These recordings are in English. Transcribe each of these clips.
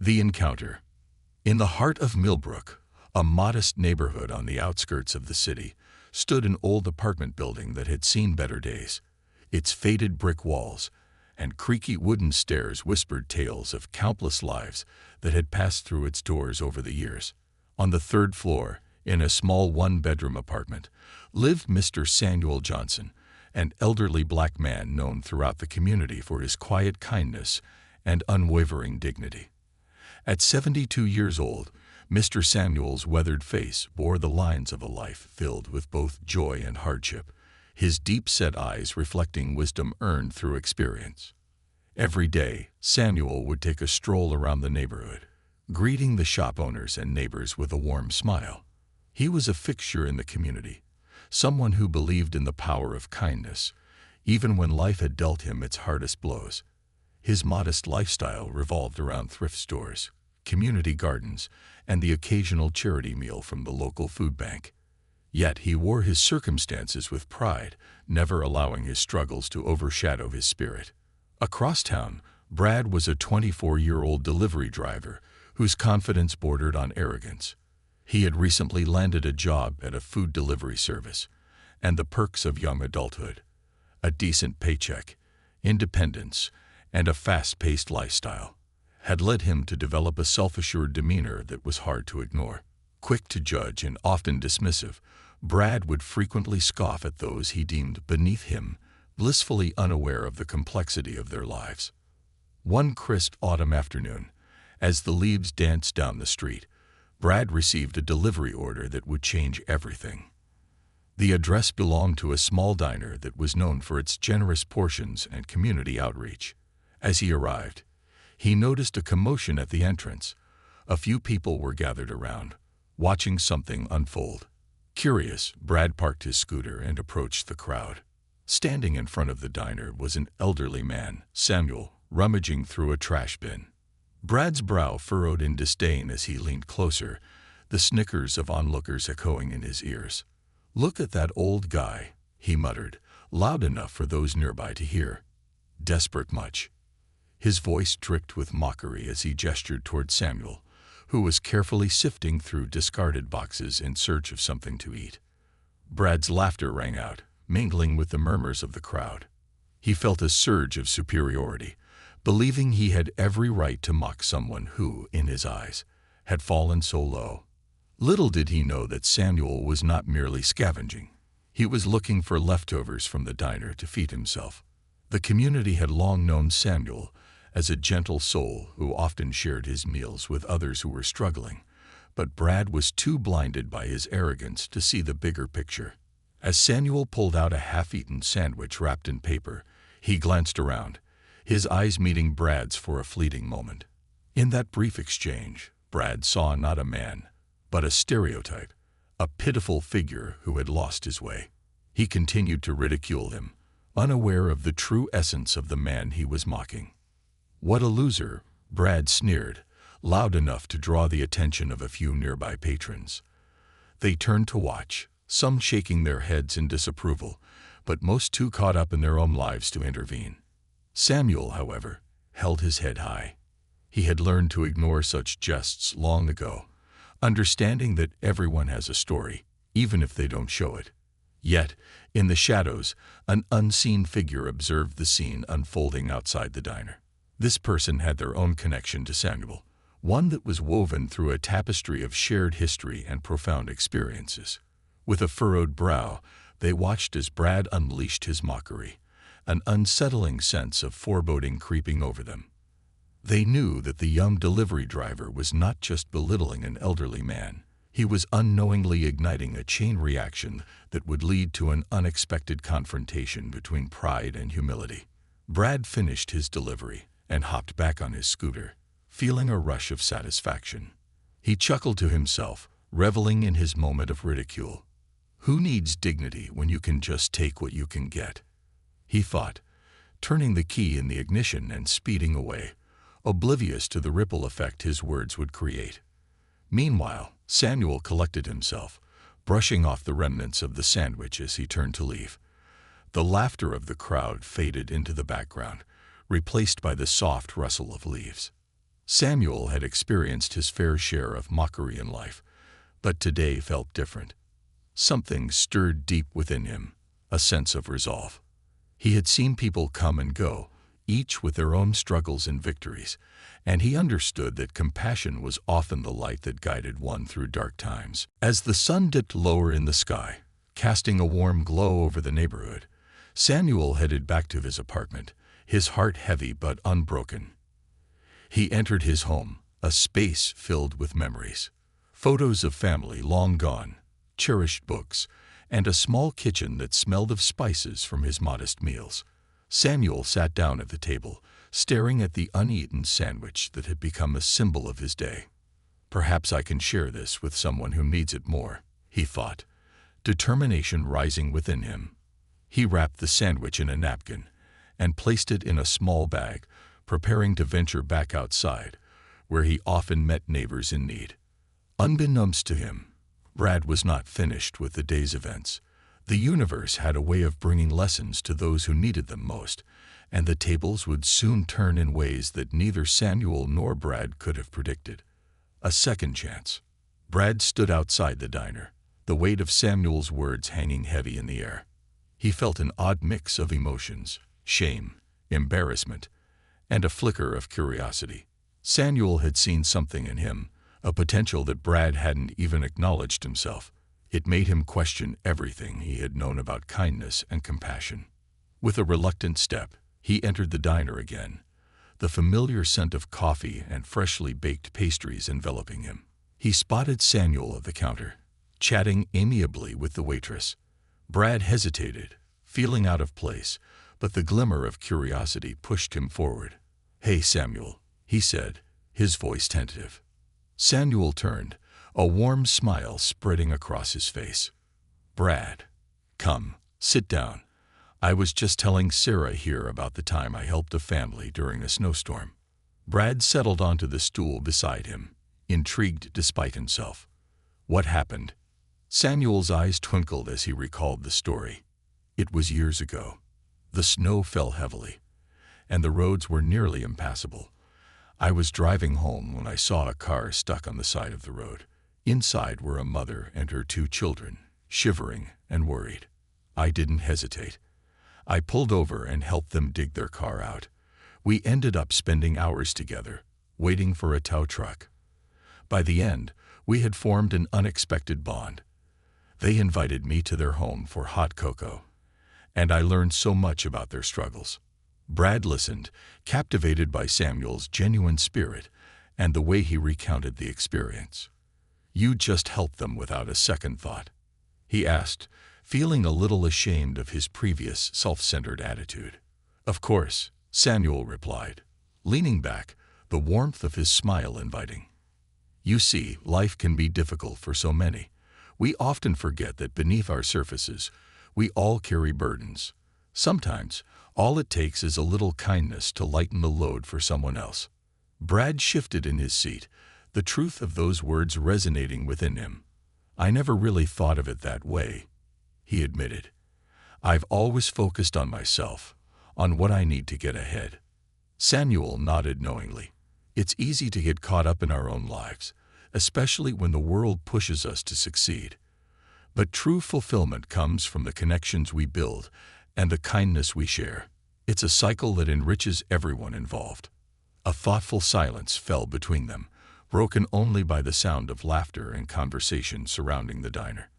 The Encounter. In the heart of Millbrook, a modest neighborhood on the outskirts of the city, stood an old apartment building that had seen better days. Its faded brick walls and creaky wooden stairs whispered tales of countless lives that had passed through its doors over the years. On the third floor, in a small one-bedroom apartment, lived Mr. Samuel Johnson, an elderly black man known throughout the community for his quiet kindness and unwavering dignity. At 72 years old, Mr. Samuel's weathered face bore the lines of a life filled with both joy and hardship, his deep-set eyes reflecting wisdom earned through experience. Every day, Samuel would take a stroll around the neighborhood, greeting the shop owners and neighbors with a warm smile. He was a fixture in the community, someone who believed in the power of kindness, even when life had dealt him its hardest blows. His modest lifestyle revolved around thrift stores, community gardens, and the occasional charity meal from the local food bank. Yet he wore his circumstances with pride, never allowing his struggles to overshadow his spirit. Across town, Brad was a 24-year-old delivery driver whose confidence bordered on arrogance. He had recently landed a job at a food delivery service, and the perks of young adulthood, a decent paycheck, independence, and a fast-paced lifestyle, had led him to develop a self-assured demeanor that was hard to ignore. Quick to judge and often dismissive, Brad would frequently scoff at those he deemed beneath him, blissfully unaware of the complexity of their lives. One crisp autumn afternoon, as the leaves danced down the street, Brad received a delivery order that would change everything. The address belonged to a small diner that was known for its generous portions and community outreach. As he arrived, he noticed a commotion at the entrance. A few people were gathered around, watching something unfold. Curious, Brad parked his scooter and approached the crowd. Standing in front of the diner was an elderly man, Samuel, rummaging through a trash bin. Brad's brow furrowed in disdain as he leaned closer, the snickers of onlookers echoing in his ears. "Look at that old guy," he muttered, loud enough for those nearby to hear. "Desperate much?" His voice tricked with mockery as he gestured toward Samuel, who was carefully sifting through discarded boxes in search of something to eat. Brad's laughter rang out, mingling with the murmurs of the crowd. He felt a surge of superiority, believing he had every right to mock someone who, in his eyes, had fallen so low. Little did he know that Samuel was not merely scavenging. He was looking for leftovers from the diner to feed himself. The community had long known Samuel as a gentle soul who often shared his meals with others who were struggling, but Brad was too blinded by his arrogance to see the bigger picture. As Samuel pulled out a half-eaten sandwich wrapped in paper, he glanced around, his eyes meeting Brad's for a fleeting moment. In that brief exchange, Brad saw not a man, but a stereotype, a pitiful figure who had lost his way. He continued to ridicule him, unaware of the true essence of the man he was mocking. "What a loser," Brad sneered, loud enough to draw the attention of a few nearby patrons. They turned to watch, some shaking their heads in disapproval, but most too caught up in their own lives to intervene. Samuel, however, held his head high. He had learned to ignore such jests long ago, understanding that everyone has a story, even if they don't show it. Yet, in the shadows, an unseen figure observed the scene unfolding outside the diner. This person had their own connection to Samuel, one that was woven through a tapestry of shared history and profound experiences. With a furrowed brow, they watched as Brad unleashed his mockery, an unsettling sense of foreboding creeping over them. They knew that the young delivery driver was not just belittling an elderly man. He was unknowingly igniting a chain reaction that would lead to an unexpected confrontation between pride and humility. Brad finished his delivery and hopped back on his scooter, feeling a rush of satisfaction. He chuckled to himself, reveling in his moment of ridicule. "Who needs dignity when you can just take what you can get?" he thought, turning the key in the ignition and speeding away, oblivious to the ripple effect his words would create. Meanwhile, Samuel collected himself, brushing off the remnants of the sandwich as he turned to leave. The laughter of the crowd faded into the background, replaced by the soft rustle of leaves. Samuel had experienced his fair share of mockery in life, but today felt different. Something stirred deep within him, a sense of resolve. He had seen people come and go, each with their own struggles and victories, and he understood that compassion was often the light that guided one through dark times. As the sun dipped lower in the sky, casting a warm glow over the neighborhood, Samuel headed back to his apartment, his heart heavy but unbroken. He entered his home, a space filled with memories. Photos of family long gone, cherished books, and a small kitchen that smelled of spices from his modest meals. Samuel sat down at the table, staring at the uneaten sandwich that had become a symbol of his day. Perhaps I can share this with someone who needs it more, he thought, determination rising within him. He wrapped the sandwich in a napkin and placed it in a small bag, preparing to venture back outside, where he often met neighbors in need. Unbeknownst to him, Brad was not finished with the day's events. The universe had a way of bringing lessons to those who needed them most, and the tables would soon turn in ways that neither Samuel nor Brad could have predicted. A second chance. Brad stood outside the diner, the weight of Samuel's words hanging heavy in the air. He felt an odd mix of emotions, shame, embarrassment, and a flicker of curiosity. Samuel had seen something in him, a potential that Brad hadn't even acknowledged himself. It made him question everything he had known about kindness and compassion. With a reluctant step, he entered the diner again, the familiar scent of coffee and freshly baked pastries enveloping him. He spotted Samuel at the counter, chatting amiably with the waitress. Brad hesitated, feeling out of place, but the glimmer of curiosity pushed him forward. "Hey, Samuel," he said, his voice tentative. Samuel turned, a warm smile spreading across his face. "Brad, come, sit down. I was just telling Sarah here about the time I helped a family during a snowstorm." Brad settled onto the stool beside him, intrigued despite himself. "What happened?" Samuel's eyes twinkled as he recalled the story. It was years ago. The snow fell heavily, and the roads were nearly impassable. I was driving home when I saw a car stuck on the side of the road. Inside were a mother and her 2 children, shivering and worried. I didn't hesitate. I pulled over and helped them dig their car out. We ended up spending hours together, waiting for a tow truck. By the end, we had formed an unexpected bond. They invited me to their home for hot cocoa, and I learned so much about their struggles. Brad listened, captivated by Samuel's genuine spirit and the way he recounted the experience. "You just helped them without a second thought?" he asked, feeling a little ashamed of his previous self-centered attitude. "Of course," Samuel replied, leaning back, the warmth of his smile inviting. "You see, life can be difficult for so many. We often forget that beneath our surfaces, we all carry burdens. Sometimes, all it takes is a little kindness to lighten the load for someone else." Brad shifted in his seat, the truth of those words resonating within him. "I never really thought of it that way," he admitted. "I've always focused on myself, on what I need to get ahead." Samuel nodded knowingly. It's easy to get caught up in our own lives, especially when the world pushes us to succeed. But true fulfillment comes from the connections we build and the kindness we share. It's a cycle that enriches everyone involved. A thoughtful silence fell between them, broken only by the sound of laughter and conversation surrounding the diner.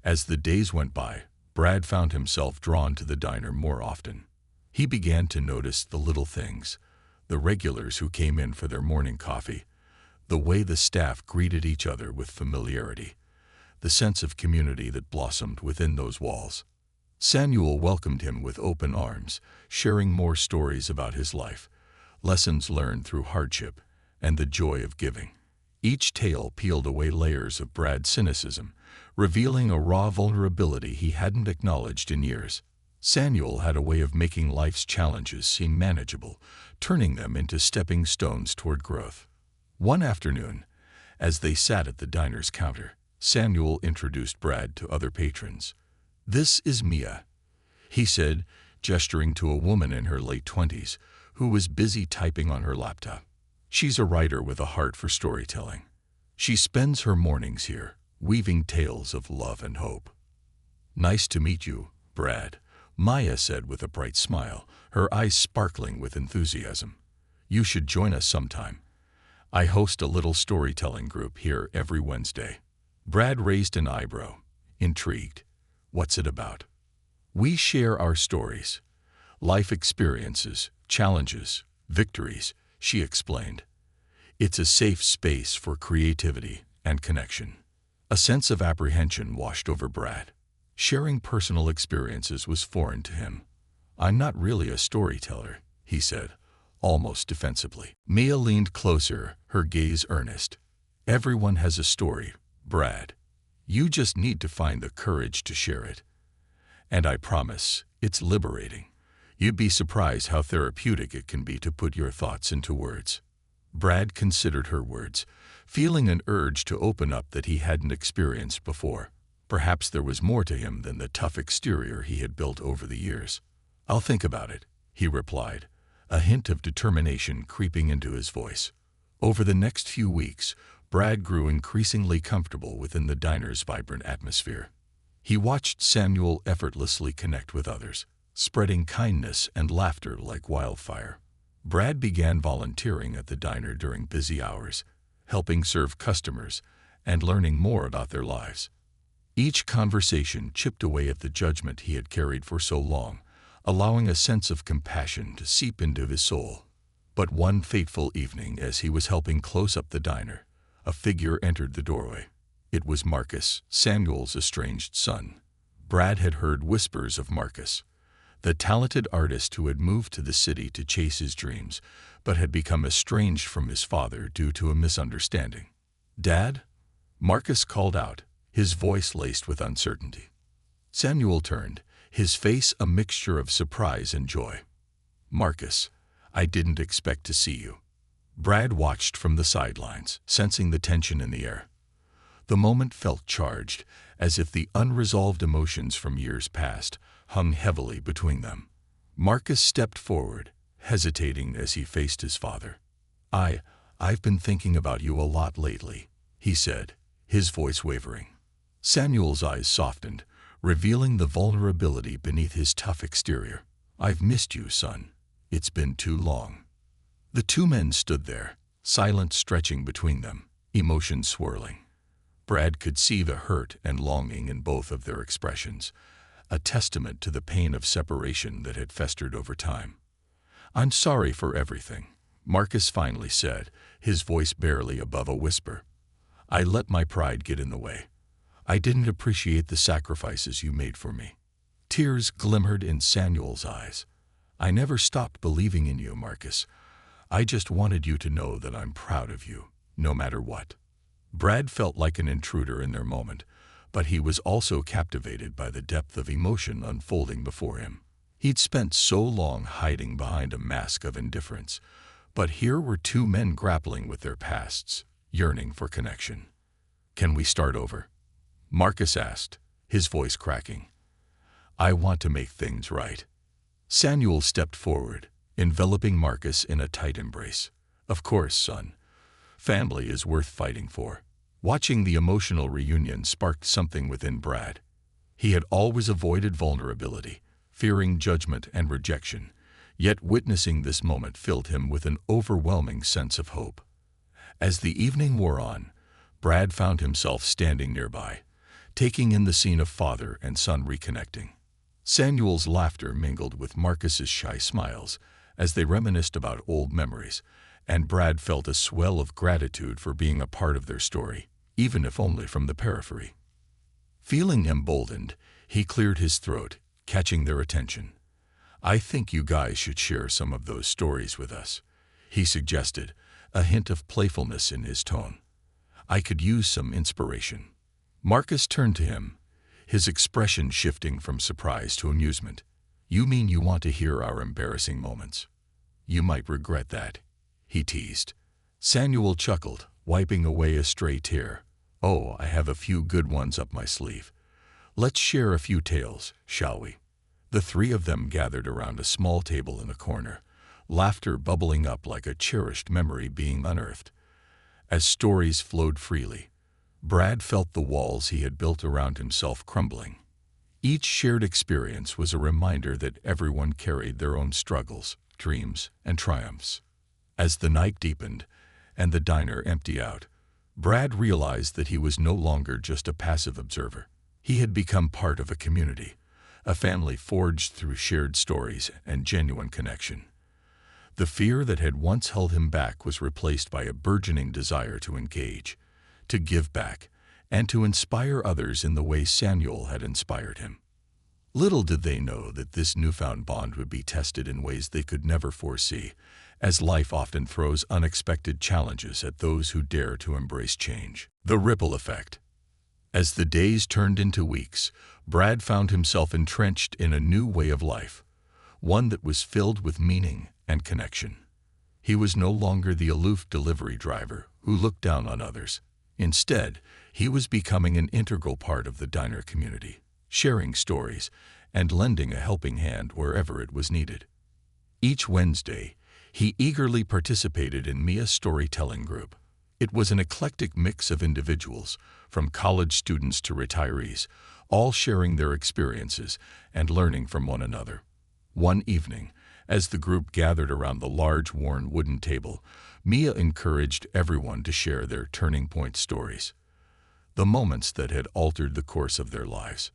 As the days went by, Brad found himself drawn to the diner more often. He began to notice the little things, the regulars who came in for their morning coffee, the way the staff greeted each other with familiarity, the sense of community that blossomed within those walls. Samuel welcomed him with open arms, sharing more stories about his life, lessons learned through hardship, and the joy of giving. Each tale peeled away layers of Brad's cynicism, revealing a raw vulnerability he hadn't acknowledged in years. Samuel had a way of making life's challenges seem manageable, turning them into stepping stones toward growth. One afternoon, as they sat at the diner's counter, Samuel introduced Brad to other patrons. "This is Mia," he said, gesturing to a woman in her late 20s who was busy typing on her laptop. She's a writer with a heart for storytelling. She spends her mornings here, weaving tales of love and hope. Nice to meet you, Brad, Maya said with a bright smile, her eyes sparkling with enthusiasm. You should join us sometime. I host a little storytelling group here every Wednesday. Brad raised an eyebrow, intrigued. What's it about? We share our stories, life experiences, challenges, victories, she explained. It's a safe space for creativity and connection. A sense of apprehension washed over Brad. Sharing personal experiences was foreign to him. I'm not really a storyteller, he said, almost defensively. Mia leaned closer, her gaze earnest. Everyone has a story, Brad. You just need to find the courage to share it. And I promise, it's liberating. You'd be surprised how therapeutic it can be to put your thoughts into words. Brad considered her words, feeling an urge to open up that he hadn't experienced before. Perhaps there was more to him than the tough exterior he had built over the years. I'll think about it, he replied, a hint of determination creeping into his voice. Over the next few weeks, Brad grew increasingly comfortable within the diner's vibrant atmosphere. He watched Samuel effortlessly connect with others, spreading kindness and laughter like wildfire. Brad began volunteering at the diner during busy hours, helping serve customers and learning more about their lives. Each conversation chipped away at the judgment he had carried for so long, allowing a sense of compassion to seep into his soul. But one fateful evening, as he was helping close up the diner, a figure entered the doorway. It was Marcus, Samuel's estranged son. Brad had heard whispers of Marcus, the talented artist who had moved to the city to chase his dreams, but had become estranged from his father due to a misunderstanding. "Dad?" Marcus called out, his voice laced with uncertainty. Samuel turned, his face a mixture of surprise and joy. "Marcus, I didn't expect to see you." Brad watched from the sidelines, sensing the tension in the air. The moment felt charged, as if the unresolved emotions from years past hung heavily between them. Marcus stepped forward, hesitating as he faced his father. I've been thinking about you a lot lately," he said, his voice wavering. Samuel's eyes softened, revealing the vulnerability beneath his tough exterior. "I've missed you, son. It's been too long." The two men stood there, silence stretching between them, emotions swirling. Brad could see the hurt and longing in both of their expressions, a testament to the pain of separation that had festered over time. "I'm sorry for everything," Marcus finally said, his voice barely above a whisper. "I let my pride get in the way. I didn't appreciate the sacrifices you made for me." Tears glimmered in Samuel's eyes. "I never stopped believing in you, Marcus. I just wanted you to know that I'm proud of you, no matter what." Brad felt like an intruder in their moment, but he was also captivated by the depth of emotion unfolding before him. He'd spent so long hiding behind a mask of indifference, but here were two men grappling with their pasts, yearning for connection. "Can we start over?" Marcus asked, his voice cracking. "I want to make things right." Samuel stepped forward, enveloping Marcus in a tight embrace. "Of course, son. Family is worth fighting for." Watching the emotional reunion sparked something within Brad. He had always avoided vulnerability, fearing judgment and rejection, yet witnessing this moment filled him with an overwhelming sense of hope. As the evening wore on, Brad found himself standing nearby, taking in the scene of father and son reconnecting. Samuel's laughter mingled with Marcus's shy smiles as they reminisced about old memories, and Brad felt a swell of gratitude for being a part of their story, even if only from the periphery. Feeling emboldened, he cleared his throat, catching their attention. "I think you guys should share some of those stories with us," he suggested, a hint of playfulness in his tone. "I could use some inspiration." Marcus turned to him, his expression shifting from surprise to amusement. "You mean you want to hear our embarrassing moments? You might regret that," he teased. Samuel chuckled, wiping away a stray tear. "Oh, I have a few good ones up my sleeve. Let's share a few tales, shall we?" The three of them gathered around a small table in a corner, laughter bubbling up like a cherished memory being unearthed. As stories flowed freely, Brad felt the walls he had built around himself crumbling. Each shared experience was a reminder that everyone carried their own struggles, dreams, and triumphs. As the night deepened and the diner emptied out, Brad realized that he was no longer just a passive observer. He had become part of a community, a family forged through shared stories and genuine connection. The fear that had once held him back was replaced by a burgeoning desire to engage, to give back, and to inspire others in the way Samuel had inspired him. Little did they know that this newfound bond would be tested in ways they could never foresee, as life often throws unexpected challenges at those who dare to embrace change. The ripple effect. As the days turned into weeks, Brad found himself entrenched in a new way of life, one that was filled with meaning and connection. He was no longer the aloof delivery driver who looked down on others. Instead, he was becoming an integral part of the diner community, sharing stories and lending a helping hand wherever it was needed. Each Wednesday, he eagerly participated in Mia's storytelling group. It was an eclectic mix of individuals, from college students to retirees, all sharing their experiences and learning from one another. One evening, as the group gathered around the large worn wooden table, Mia encouraged everyone to share their turning point stories, the moments that had altered the course of their lives.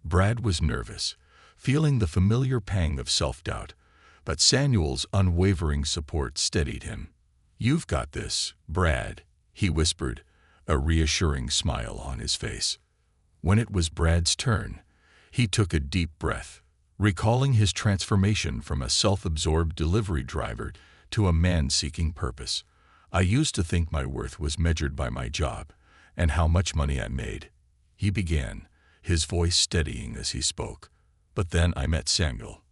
Brad was nervous, feeling the familiar pang of self-doubt, but Samuel's unwavering support steadied him. "You've got this, Brad," he whispered, a reassuring smile on his face. When it was Brad's turn, he took a deep breath, recalling his transformation from a self-absorbed delivery driver to a man seeking purpose. "I used to think my worth was measured by my job and how much money I made," he began, his voice steadying as he spoke. "But then I met Samuel.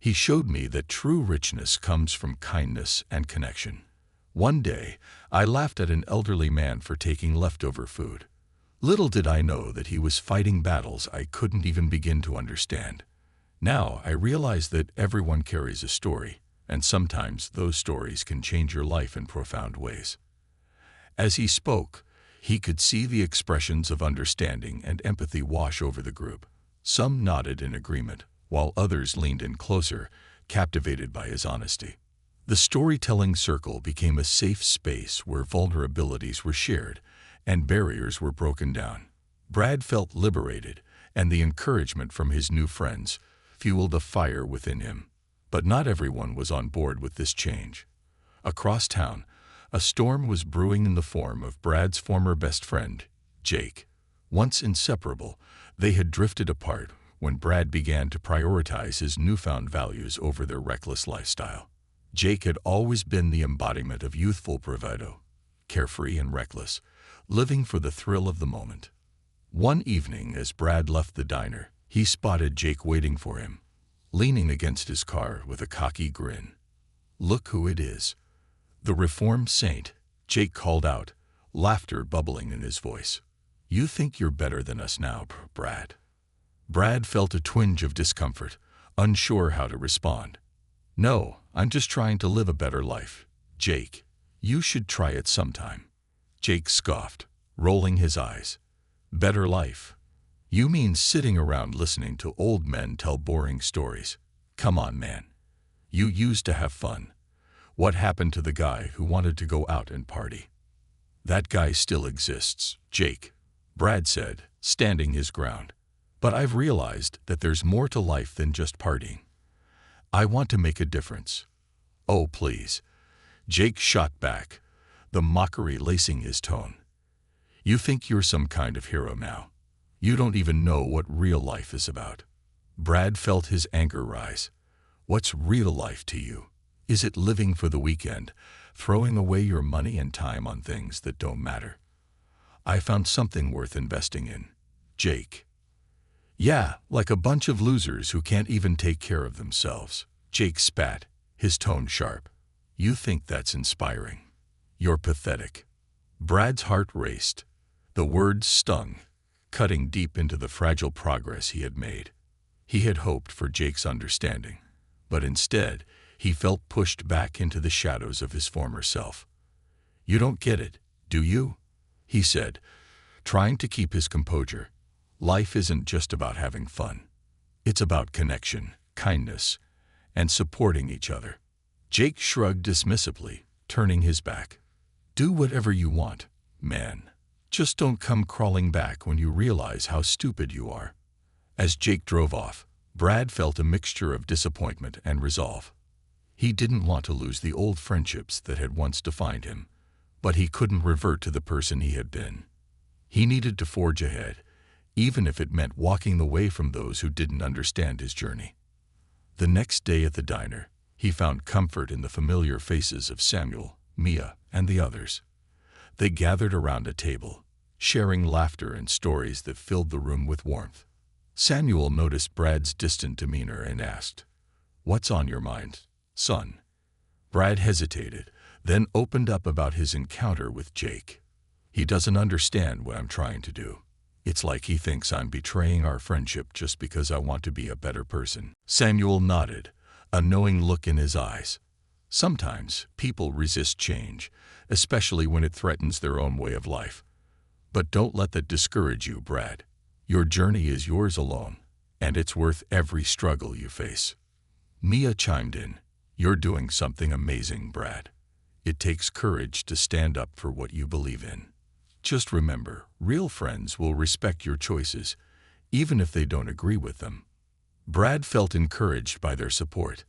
He showed me that true richness comes from kindness and connection. One day, I laughed at an elderly man for taking leftover food. Little did I know that he was fighting battles I couldn't even begin to understand. Now I realize that everyone carries a story, and sometimes those stories can change your life in profound ways." As he spoke, he could see the expressions of understanding and empathy wash over the group. Some nodded in agreement, while others leaned in closer, captivated by his honesty. The storytelling circle became a safe space where vulnerabilities were shared and barriers were broken down. Brad felt liberated, and the encouragement from his new friends fueled a fire within him. But not everyone was on board with this change. Across town, a storm was brewing in the form of Brad's former best friend, Jake. Once inseparable, they had drifted apart when Brad began to prioritize his newfound values over their reckless lifestyle. Jake had always been the embodiment of youthful bravado, carefree and reckless, living for the thrill of the moment. One evening, as Brad left the diner, he spotted Jake waiting for him, leaning against his car with a cocky grin. "Look who it is." "The reformed saint," Jake called out, laughter bubbling in his voice. "You think you're better than us now, Brad?" Brad felt a twinge of discomfort, unsure how to respond. "No, I'm just trying to live a better life, Jake. You should try it sometime." Jake scoffed, rolling his eyes. "Better life? You mean sitting around listening to old men tell boring stories? Come on, man. You used to have fun. What happened to the guy who wanted to go out and party?" "That guy still exists, Jake," Brad said, standing his ground. "But I've realized that there's more to life than just partying. I want to make a difference." "Oh, please." Jake shot back, the mockery lacing his tone. "You think you're some kind of hero now. You don't even know what real life is about." Brad felt his anger rise. "What's real life to you? Is it living for the weekend, throwing away your money and time on things that don't matter?" "I found something worth investing in, Jake." "Yeah, like a bunch of losers who can't even take care of themselves." Jake spat, his tone sharp. "You think that's inspiring? You're pathetic." Brad's heart raced. The words stung, cutting deep into the fragile progress he had made. He had hoped for Jake's understanding, but instead, He felt pushed back into the shadows of his former self. "You don't get it, do you?" he said, trying to keep his composure. "Life isn't just about having fun. It's about connection, kindness, and supporting each other." Jake shrugged dismissively, turning his back. "Do whatever you want, man. Just don't come crawling back when you realize how stupid you are." As Jake drove off, Brad felt a mixture of disappointment and resolve. He didn't want to lose the old friendships that had once defined him, but he couldn't revert to the person he had been. He needed to forge ahead, even if it meant walking away from those who didn't understand his journey. The next day at the diner, he found comfort in the familiar faces of Samuel, Mia, and the others. They gathered around a table, sharing laughter and stories that filled the room with warmth. Samuel noticed Brad's distant demeanor and asked, "What's on your mind, son?" Brad hesitated, then opened up about his encounter with Jake. "He doesn't understand what I'm trying to do. It's like he thinks I'm betraying our friendship just because I want to be a better person." Samuel nodded, a knowing look in his eyes. Sometimes people resist change, especially when it threatens their own way of life. But don't let that discourage you, Brad. Your journey is yours alone, and it's worth every struggle you face. Mia chimed in, "You're doing something amazing, Brad. It takes courage to stand up for what you believe in. Just remember, real friends will respect your choices, even if they don't agree with them." Brad felt encouraged by their support.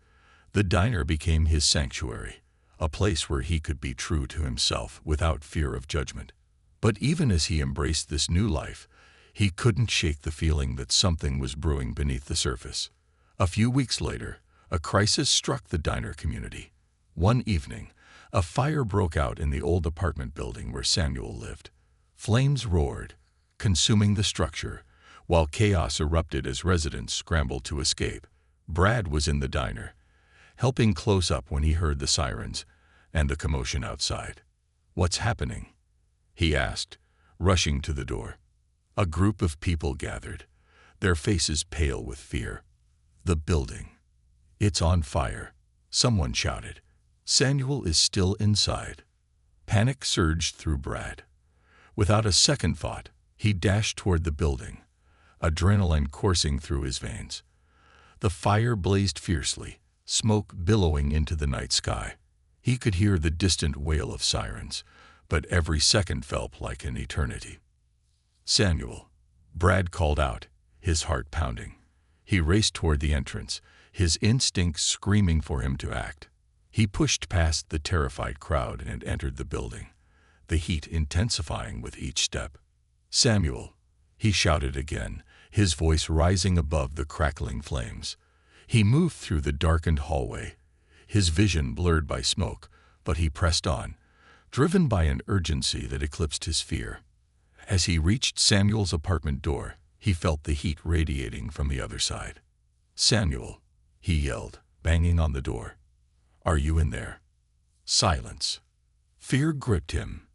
The diner became his sanctuary, a place where he could be true to himself without fear of judgment. But even as he embraced this new life, he couldn't shake the feeling that something was brewing beneath the surface. A few weeks later, a crisis struck the diner community. One evening, a fire broke out in the old apartment building where Samuel lived. Flames roared, consuming the structure, while chaos erupted as residents scrambled to escape. Brad was in the diner, helping close up when he heard the sirens and the commotion outside. "What's happening?" he asked, rushing to the door. A group of people gathered, their faces pale with fear. "The building. It's on fire," someone shouted. "Samuel is still inside." Panic surged through Brad. Without a second thought, he dashed toward the building, adrenaline coursing through his veins. The fire blazed fiercely, smoke billowing into the night sky. He could hear the distant wail of sirens, but every second felt like an eternity. "Samuel," Brad called out, his heart pounding. He raced toward the entrance, his instincts screaming for him to act. He pushed past the terrified crowd and entered the building, the heat intensifying with each step. "Samuel," he shouted again, his voice rising above the crackling flames. He moved through the darkened hallway, his vision blurred by smoke, but he pressed on, driven by an urgency that eclipsed his fear. As he reached Samuel's apartment door, he felt the heat radiating from the other side. "Samuel," he yelled, banging on the door. "Are you in there?" Silence. Fear gripped him.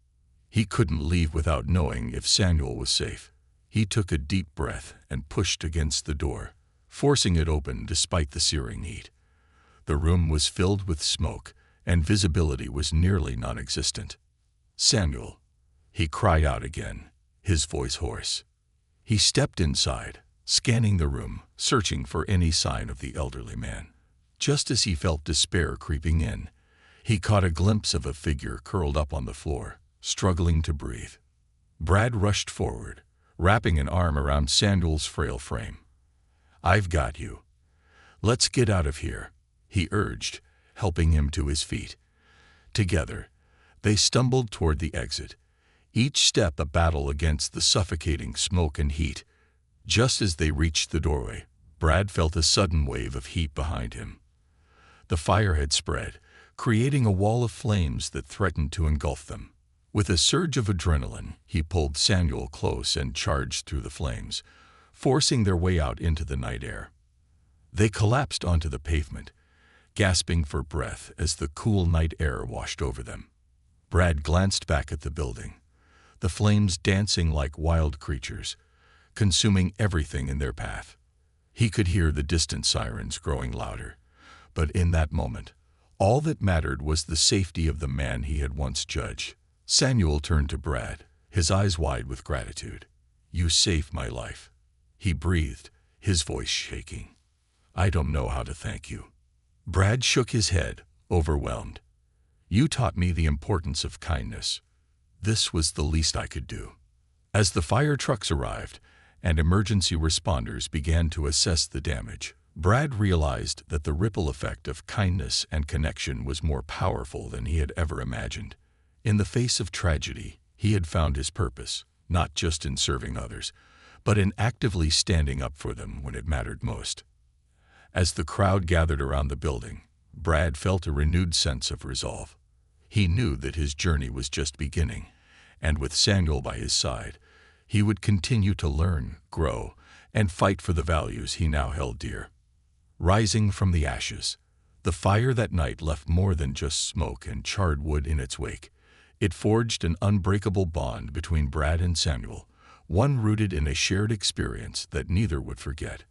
He couldn't leave without knowing if Samuel was safe. He took a deep breath and pushed against the door, forcing it open despite the searing heat. The room was filled with smoke, and visibility was nearly non-existent. "Samuel," he cried out again, his voice hoarse. He stepped inside, scanning the room, searching for any sign of the elderly man. Just as he felt despair creeping in, he caught a glimpse of a figure curled up on the floor, struggling to breathe. Brad rushed forward, wrapping an arm around Samuel's frail frame. "I've got you. Let's get out of here," he urged, helping him to his feet. Together, they stumbled toward the exit, each step a battle against the suffocating smoke and heat. Just as they reached the doorway, Brad felt a sudden wave of heat behind him. The fire had spread, creating a wall of flames that threatened to engulf them. With a surge of adrenaline, he pulled Samuel close and charged through the flames, forcing their way out into the night air. They collapsed onto the pavement, gasping for breath as the cool night air washed over them. Brad glanced back at the building, the flames dancing like wild creatures, consuming everything in their path. He could hear the distant sirens growing louder, but in that moment, All that mattered was the safety of the man he had once judged. Samuel turned to Brad, his eyes wide with gratitude. "You saved my life," he breathed, his voice shaking. "I don't know how to thank you." Brad shook his head, overwhelmed. "You taught me the importance of kindness. This was the least I could do." As the fire trucks arrived and emergency responders began to assess the damage, Brad realized that the ripple effect of kindness and connection was more powerful than he had ever imagined. In the face of tragedy, he had found his purpose, not just in serving others, but in actively standing up for them when it mattered most. As the crowd gathered around the building, Brad felt a renewed sense of resolve. He knew that his journey was just beginning, and with Samuel by his side, he would continue to learn, grow, and fight for the values he now held dear. Rising from the ashes, the fire that night left more than just smoke and charred wood in its wake. It forged an unbreakable bond between Brad and Samuel, one rooted in a shared experience that neither would forget.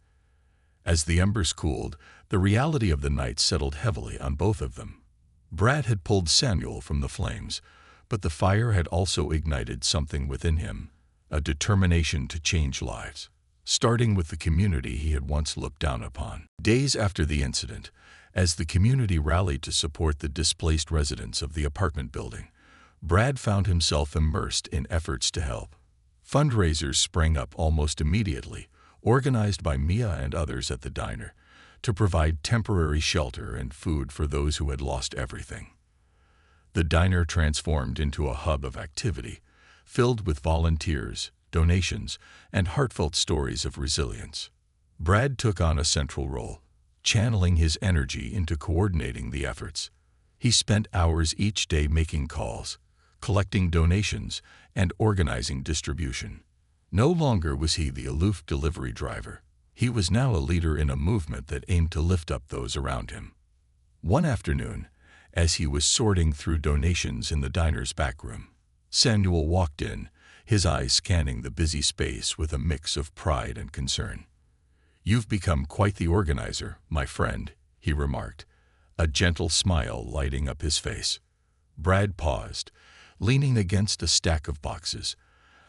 As the embers cooled, the reality of the night settled heavily on both of them. Brad had pulled Samuel from the flames, but the fire had also ignited something within him, a determination to change lives, starting with the community he had once looked down upon. Days after the incident, as the community rallied to support the displaced residents of the apartment building, Brad found himself immersed in efforts to help. Fundraisers sprang up almost immediately, organized by Mia and others at the diner, to provide temporary shelter and food for those who had lost everything. The diner transformed into a hub of activity, filled with volunteers, donations, and heartfelt stories of resilience. Brad took on a central role, channeling his energy into coordinating the efforts. He spent hours each day making calls, collecting donations, and organizing distribution. No longer was he the aloof delivery driver. He was now a leader in a movement that aimed to lift up those around him. One afternoon, as he was sorting through donations in the diner's back room, Samuel walked in, his eyes scanning the busy space with a mix of pride and concern. "You've become quite the organizer, my friend," he remarked, a gentle smile lighting up his face. Brad paused, leaning against a stack of boxes.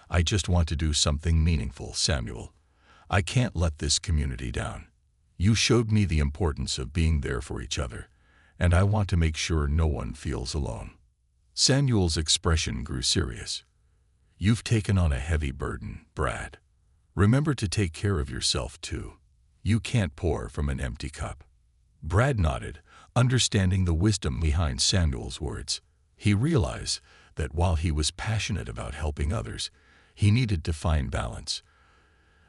"I just want to do something meaningful, Samuel. I can't let this community down. You showed me the importance of being there for each other, and I want to make sure no one feels alone." Samuel's expression grew serious. "You've taken on a heavy burden, Brad. Remember to take care of yourself, too. You can't pour from an empty cup." Brad nodded, understanding the wisdom behind Samuel's words. He realized that while he was passionate about helping others, he needed to find balance.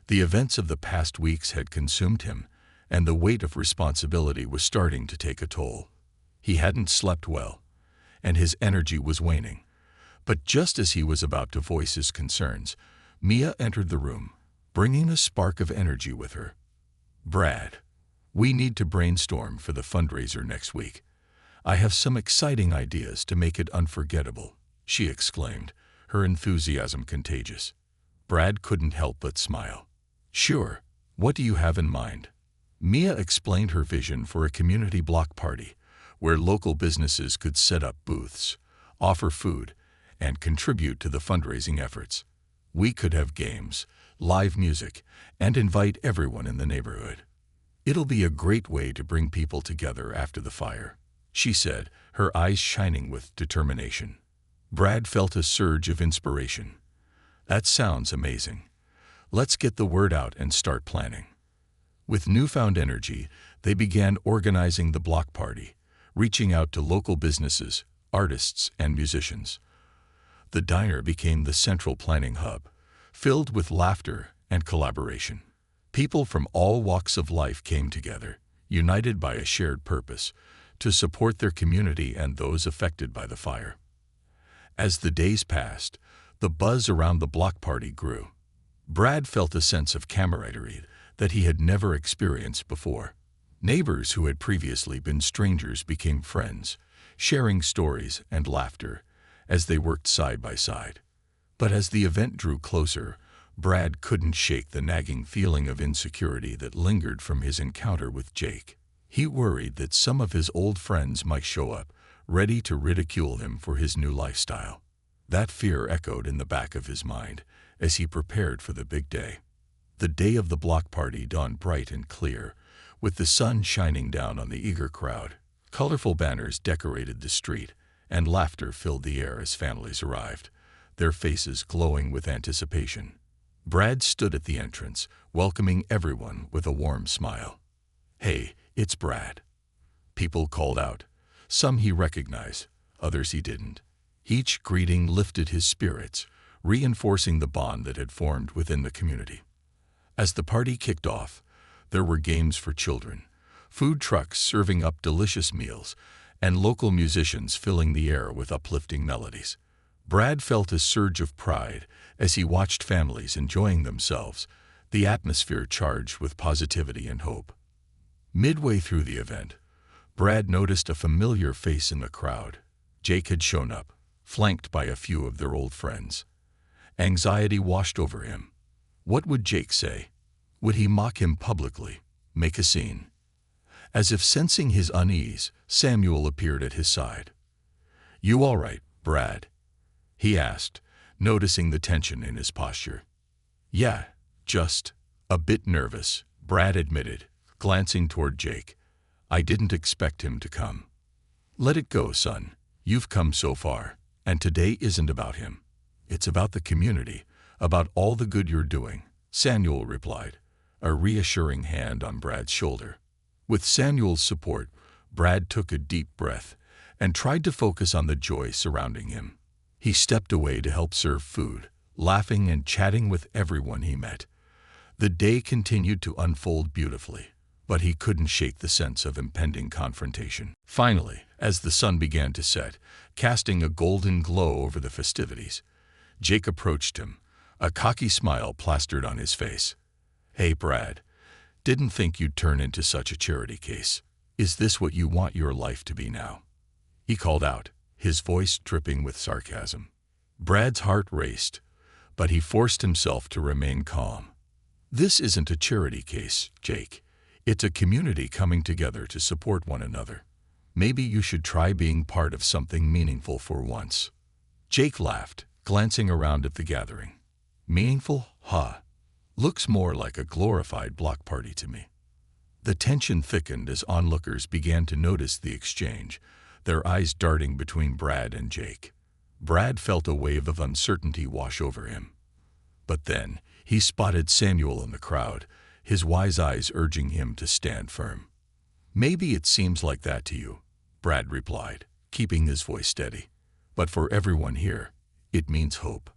The events of the past weeks had consumed him, and the weight of responsibility was starting to take a toll. He hadn't slept well, and his energy was waning. But just as he was about to voice his concerns, Mia entered the room, bringing a spark of energy with her. "Brad, we need to brainstorm for the fundraiser next week. I have some exciting ideas to make it unforgettable," she exclaimed, her enthusiasm contagious. Brad couldn't help but smile. "Sure, what do you have in mind?" Mia explained her vision for a community block party, where local businesses could set up booths, offer food, and contribute to the fundraising efforts. "We could have games, live music, and invite everyone in the neighborhood. It'll be a great way to bring people together after the fire," she said, her eyes shining with determination. Brad felt a surge of inspiration. "That sounds amazing. Let's get the word out and start planning." With newfound energy, they began organizing the block party, reaching out to local businesses, artists, and musicians. The diner became the central planning hub, filled with laughter and collaboration. People from all walks of life came together, united by a shared purpose, to support their community and those affected by the fire. As the days passed, the buzz around the block party grew. Brad felt a sense of camaraderie that he had never experienced before. Neighbors who had previously been strangers became friends, sharing stories and laughter as they worked side by side. But as the event drew closer, Brad couldn't shake the nagging feeling of insecurity that lingered from his encounter with Jake. He worried that some of his old friends might show up, ready to ridicule him for his new lifestyle. That fear echoed in the back of his mind as he prepared for the big day. The day of the block party dawned bright and clear, with the sun shining down on the eager crowd. Colorful banners decorated the street, and laughter filled the air as families arrived, their faces glowing with anticipation. Brad stood at the entrance, welcoming everyone with a warm smile. "Hey, it's Brad." People called out. Some he recognized, others he didn't. Each greeting lifted his spirits, reinforcing the bond that had formed within the community. As the party kicked off, there were games for children, food trucks serving up delicious meals, and local musicians filling the air with uplifting melodies. Brad felt a surge of pride as he watched families enjoying themselves, the atmosphere charged with positivity and hope. Midway through the event, Brad noticed a familiar face in the crowd. Jake had shown up, flanked by a few of their old friends. Anxiety washed over him. What would Jake say? Would he mock him publicly, make a scene? As if sensing his unease, Samuel appeared at his side. "You all right, Brad?" he asked, noticing the tension in his posture. "Yeah, just a bit nervous," Brad admitted, glancing toward Jake. "I didn't expect him to come." "Let it go, son. You've come so far, and today isn't about him. It's about the community, about all the good you're doing," Samuel replied, a reassuring hand on Brad's shoulder. With Samuel's support, Brad took a deep breath and tried to focus on the joy surrounding him. He stepped away to help serve food, laughing and chatting with everyone he met. The day continued to unfold beautifully, but he couldn't shake the sense of impending confrontation. Finally, as the sun began to set, casting a golden glow over the festivities, Jake approached him, a cocky smile plastered on his face. "Hey, Brad, didn't think you'd turn into such a charity case. Is this what you want your life to be now?" he called out, his voice dripping with sarcasm. Brad's heart raced, but he forced himself to remain calm. "This isn't a charity case, Jake. It's a community coming together to support one another. Maybe you should try being part of something meaningful for once." Jake laughed, glancing around at the gathering. "Meaningful? Huh. Looks more like a glorified block party to me." The tension thickened as onlookers began to notice the exchange, their eyes darting between Brad and Jake. Brad felt a wave of uncertainty wash over him. But then, he spotted Samuel in the crowd, his wise eyes urging him to stand firm. "Maybe it seems like that to you," Brad replied, keeping his voice steady. "But for everyone here, it means hope.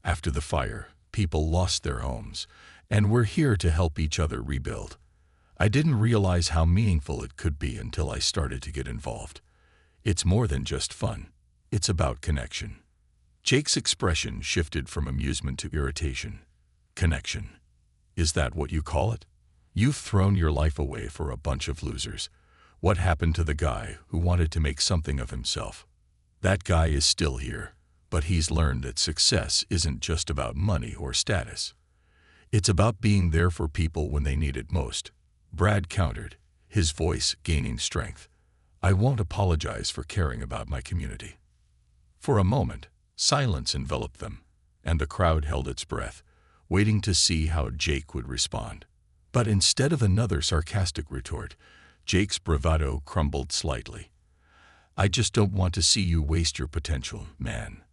After the fire, people lost their homes, and we're here to help each other rebuild. I didn't realize how meaningful it could be until I started to get involved. It's more than just fun. It's about connection." Jake's expression shifted from amusement to irritation. "Connection? Is that what you call it? You've thrown your life away for a bunch of losers. What happened to the guy who wanted to make something of himself? That guy is still here, but he's learned that success isn't just about money or status. It's about being there for people when they need it most," Brad countered, his voice gaining strength. "I won't apologize for caring about my community." For a moment, silence enveloped them, and the crowd held its breath, waiting to see how Jake would respond. But instead of another sarcastic retort, Jake's bravado crumbled slightly. "I just don't want to see you waste your potential, man."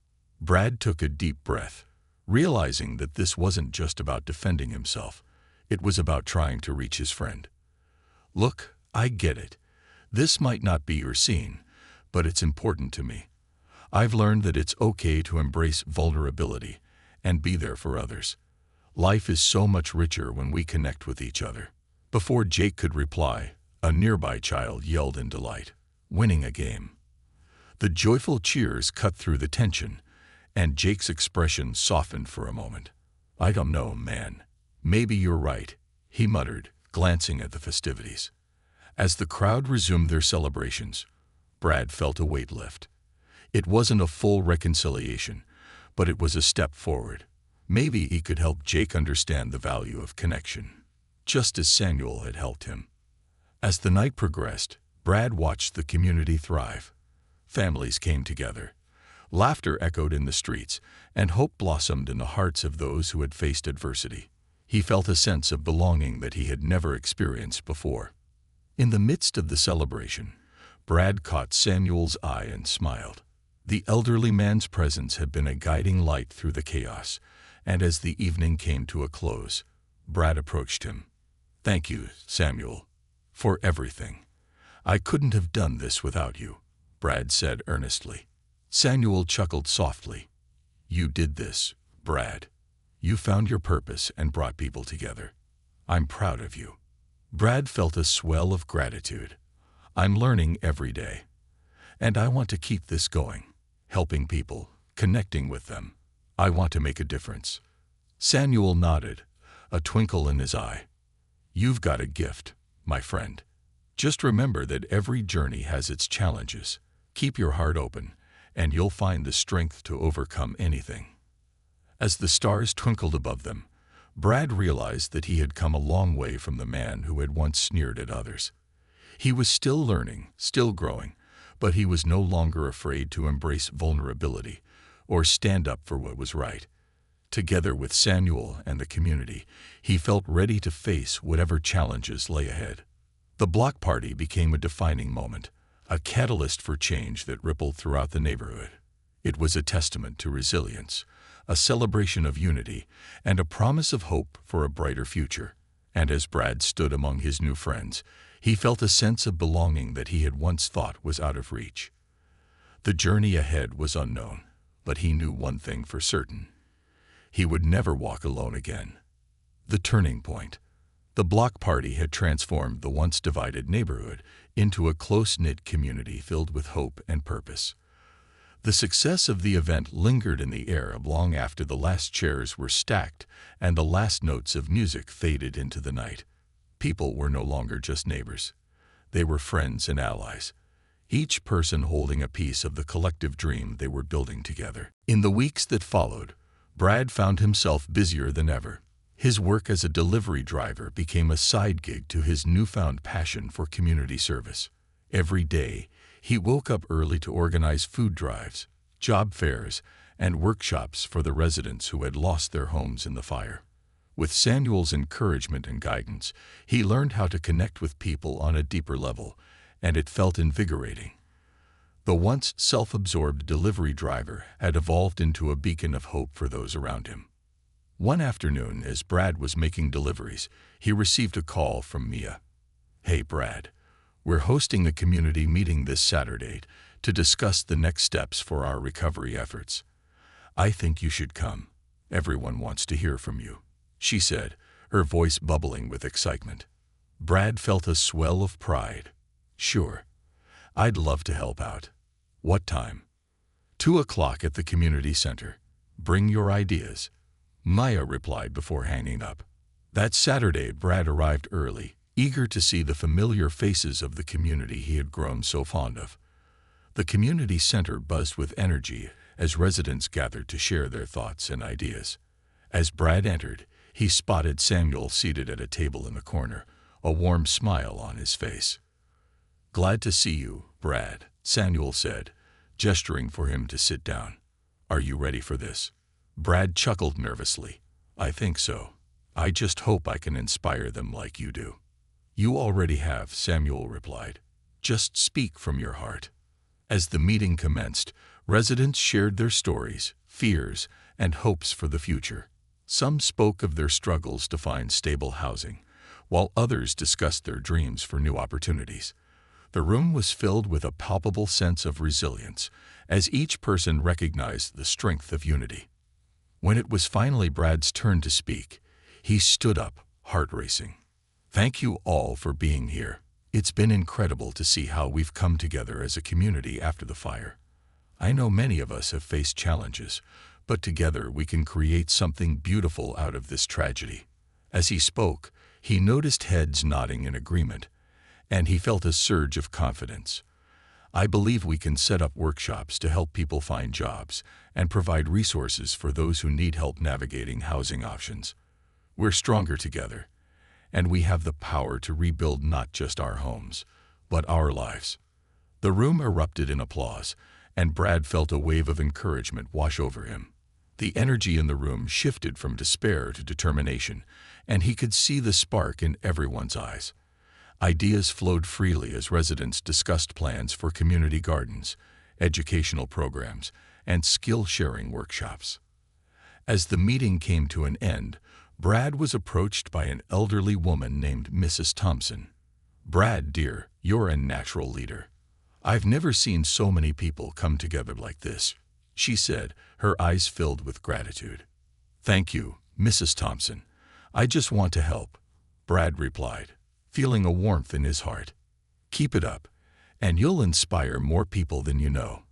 Brad took a deep breath, realizing that this wasn't just about defending himself. It was about trying to reach his friend. "Look, I get it. This might not be your scene, but it's important to me. I've learned that it's okay to embrace vulnerability and be there for others. Life is so much richer when we connect with each other." Before Jake could reply, a nearby child yelled in delight, winning a game. The joyful cheers cut through the tension, and Jake's expression softened for a moment. "I don't know, man. Maybe you're right," he muttered, glancing at the festivities. As the crowd resumed their celebrations, Brad felt a weight lift. It wasn't a full reconciliation, but it was a step forward. Maybe he could help Jake understand the value of connection, just as Samuel had helped him. As the night progressed, Brad watched the community thrive. Families came together. Laughter echoed in the streets, and hope blossomed in the hearts of those who had faced adversity. He felt a sense of belonging that he had never experienced before. In the midst of the celebration, Brad caught Samuel's eye and smiled. The elderly man's presence had been a guiding light through the chaos, and as the evening came to a close, Brad approached him. "Thank you, Samuel, for everything. I couldn't have done this without you," Brad said earnestly. Samuel chuckled softly. "You did this, Brad. You found your purpose and brought people together. I'm proud of you." Brad felt a swell of gratitude. "I'm learning every day, and I want to keep this going, helping people, connecting with them. I want to make a difference." Samuel nodded, a twinkle in his eye. "You've got a gift, my friend. Just remember that every journey has its challenges. Keep your heart open, and you'll find the strength to overcome anything." As the stars twinkled above them, Brad realized that he had come a long way from the man who had once sneered at others. He was still learning, still growing, but he was no longer afraid to embrace vulnerability or stand up for what was right. Together with Samuel and the community, he felt ready to face whatever challenges lay ahead. The block party became a defining moment, a catalyst for change that rippled throughout the neighborhood. It was a testament to resilience, a celebration of unity, and a promise of hope for a brighter future. And as Brad stood among his new friends, he felt a sense of belonging that he had once thought was out of reach. The journey ahead was unknown, but he knew one thing for certain. He would never walk alone again. The turning point. The block party had transformed the once divided neighborhood into a close-knit community filled with hope and purpose. The success of the event lingered in the air long after the last chairs were stacked and the last notes of music faded into the night. People were no longer just neighbors. They were friends and allies, each person holding a piece of the collective dream they were building together. In the weeks that followed, Brad found himself busier than ever. His work as a delivery driver became a side gig to his newfound passion for community service. Every day, he woke up early to organize food drives, job fairs, and workshops for the residents who had lost their homes in the fire. With Samuel's encouragement and guidance, he learned how to connect with people on a deeper level, and it felt invigorating. The once self-absorbed delivery driver had evolved into a beacon of hope for those around him. One afternoon, as Brad was making deliveries, he received a call from Mia. "Hey, Brad, we're hosting a community meeting this Saturday to discuss the next steps for our recovery efforts. I think you should come. Everyone wants to hear from you," she said, her voice bubbling with excitement. Brad felt a swell of pride. "Sure, I'd love to help out. What time?" 2 o'clock at the community center. Bring your ideas," Maya replied before hanging up. That Saturday, Brad arrived early, eager to see the familiar faces of the community he had grown so fond of. The community center buzzed with energy as residents gathered to share their thoughts and ideas. As Brad entered, he spotted Samuel seated at a table in the corner, a warm smile on his face. "Glad to see you, Brad," Samuel said, gesturing for him to sit down. "Are you ready for this?" Brad chuckled nervously. "I think so. I just hope I can inspire them like you do." "You already have," Samuel replied. "Just speak from your heart." As the meeting commenced, residents shared their stories, fears, and hopes for the future. Some spoke of their struggles to find stable housing, while others discussed their dreams for new opportunities. The room was filled with a palpable sense of resilience, as each person recognized the strength of unity. When it was finally Brad's turn to speak, he stood up, heart racing. "Thank you all for being here. It's been incredible to see how we've come together as a community after the fire. I know many of us have faced challenges, but together we can create something beautiful out of this tragedy." As he spoke, he noticed heads nodding in agreement, and he felt a surge of confidence. "I believe we can set up workshops to help people find jobs and provide resources for those who need help navigating housing options. We're stronger together, and we have the power to rebuild not just our homes, but our lives." The room erupted in applause, and Brad felt a wave of encouragement wash over him. The energy in the room shifted from despair to determination, and he could see the spark in everyone's eyes. Ideas flowed freely as residents discussed plans for community gardens, educational programs, and skill-sharing workshops. As the meeting came to an end, Brad was approached by an elderly woman named Mrs. Thompson. "Brad, dear, you're a natural leader. I've never seen so many people come together like this," she said, her eyes filled with gratitude. "Thank you, Mrs. Thompson. I just want to help," Brad replied, feeling a warmth in his heart. "Keep it up, and you'll inspire more people than you know.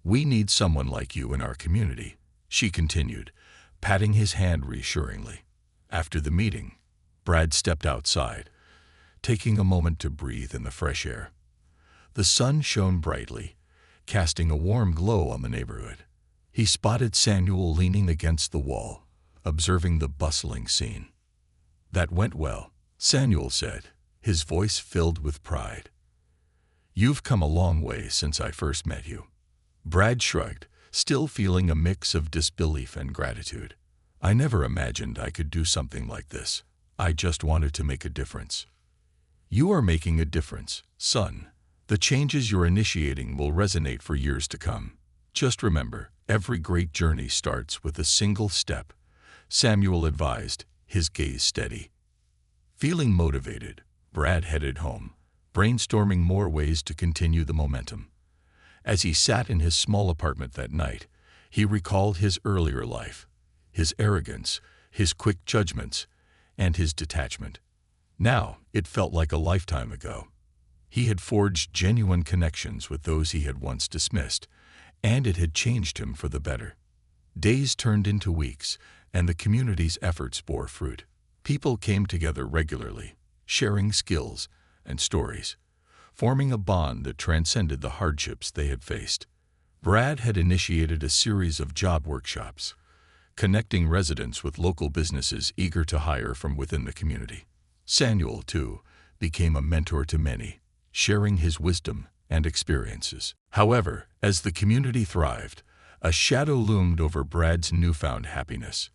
We need someone like you in our community," she continued, patting his hand reassuringly. After the meeting, Brad stepped outside, taking a moment to breathe in the fresh air. The sun shone brightly, casting a warm glow on the neighborhood. He spotted Samuel leaning against the wall, observing the bustling scene. "That went well," Samuel said, his voice filled with pride. "You've come a long way since I first met you." Brad shrugged, still feeling a mix of disbelief and gratitude. "I never imagined I could do something like this. I just wanted to make a difference." "You are making a difference, son. The changes you're initiating will resonate for years to come. Just remember, every great journey starts with a single step," Samuel advised, his gaze steady. Feeling motivated, Brad headed home, brainstorming more ways to continue the momentum. As he sat in his small apartment that night, he recalled his earlier life, his arrogance, his quick judgments, and his detachment. Now, it felt like a lifetime ago. He had forged genuine connections with those he had once dismissed, and it had changed him for the better. Days turned into weeks, and the community's efforts bore fruit. People came together regularly, sharing skills and stories, forming a bond that transcended the hardships they had faced. Brad had initiated a series of job workshops, connecting residents with local businesses eager to hire from within the community. Samuel, too, became a mentor to many, sharing his wisdom and experiences. However, as the community thrived, a shadow loomed over Brad's newfound happiness.